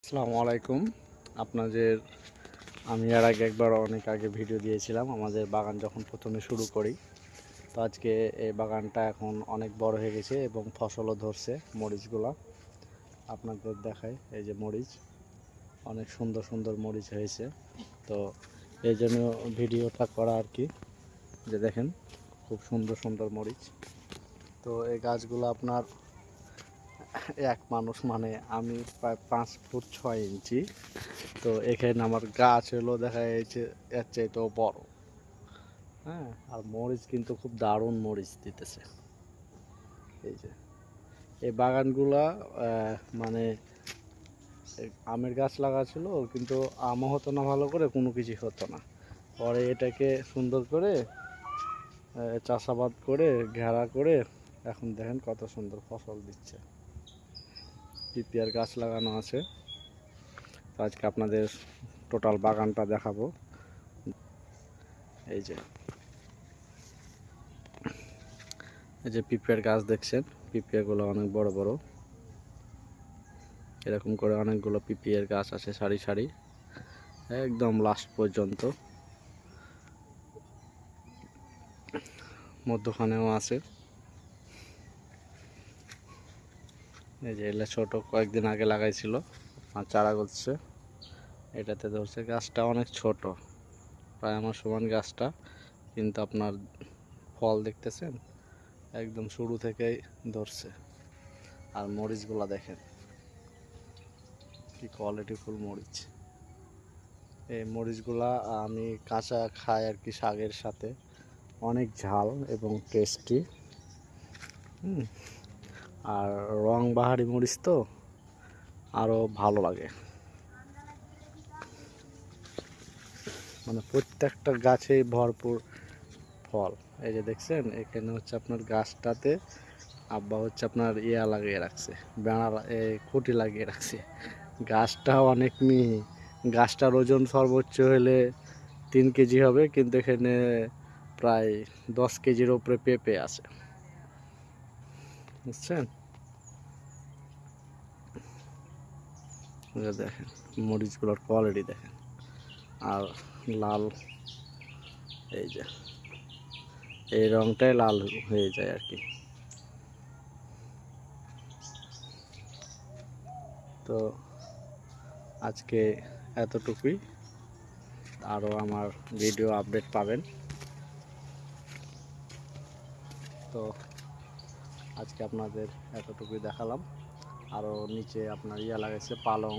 আসসালামু আলাইকুম। আপনাদের আমি এর আগে একবার অনেক আগে ভিডিও দিয়েছিলাম আমাদের বাগান যখন প্রথমে শুরু করি। তো আজকে এই বাগানটা এখন অনেক বড় হয়ে গেছে এবং ফসলও ধরছে। মরিচগুলা আপনাদের দেখায়, এই যে মরিচ, অনেক সুন্দর সুন্দর মরিচ হয়েছে। তো এই জন্য ভিডিওটা করা আর কি, যে দেখেন খুব সুন্দর সুন্দর মরিচ। তো এই গাছগুলো আপনার এক মানুষ মানে আমি প্রায় 5 ফুট 6 ইঞ্চি। তো এখানে আমার গাছ হলো দেখা যাচ্ছে এর চাইতেও বড়। হ্যাঁ, আর মরিচ কিন্তু খুব দারুণ মরিচ দিতেছে। এই যে এই বাগানগুলা মানে আমের গাছ লাগা ছিল, কিন্তু আমও হতো না ভালো করে, কোনো কিছুই হতো না। পরে এটাকে সুন্দর করে চাষাবাদ করে ঘেরা করে এখন দেখেন কত সুন্দর ফসল দিচ্ছে। পিপিয়ার গাছ লাগানো আছে। তো আজকে আপনাদের টোটাল বাগানটা দেখাবো। এই যে পিঁপড়ের গাছ দেখছেন, পিঁপড়েগুলো অনেক বড় বড়। এরকম করে অনেকগুলো পিঁপড়ের গাছ আছে সারি সারি, একদম লাস্ট পর্যন্ত। মধ্যখানেও আছে। এই যে এগুলো ছোট, কয়েকদিন আগে লাগাইছিল, আর চারা করছে। এটাতে ধরছে, গাছটা অনেক ছোট, প্রায় আমার সমান গাছটা, কিন্তু আপনার ফল দেখতেছেন একদম শুরু থেকেই ধরছে। আর মরিচগুলা দেখেন কি কোয়ালিটিফুল মরিচ। এই মরিচগুলা আমি কাঁচা খাই আর কি, শাকের সাথে, অনেক ঝাল এবং টেস্টি। আর রং বাহারি মরিচ তো আরও ভালো লাগে। মানে প্রত্যেকটা গাছেই ভরপুর ফল। এই যে দেখছেন, এখানে হচ্ছে আপনার গাছটাতে আব্বা হচ্ছে আপনার ইয়া লাগিয়ে রাখছে, বেড়া, খুঁটি লাগিয়ে রাখছে। গাছটা অনেক মিহি, গাছটার ওজন সর্বোচ্চ হলে 3 কেজি হবে, কিন্তু এখানে প্রায় 10 কেজির উপরে পেঁপে আছে, বুঝছেন। দেখেন মরিচগুলোর কোয়ালিটি দেখেন, আর লাল, এই যে এই রংটাই লাল হয়ে যায় আর কি। তো আজকে এতটুকুই, আরও আমার ভিডিও আপডেট পাবেন। তো আজকে আপনাদের এতটুকুই দেখালাম। আরও নিচে আপনার ইয়া লাগাইছে, পালং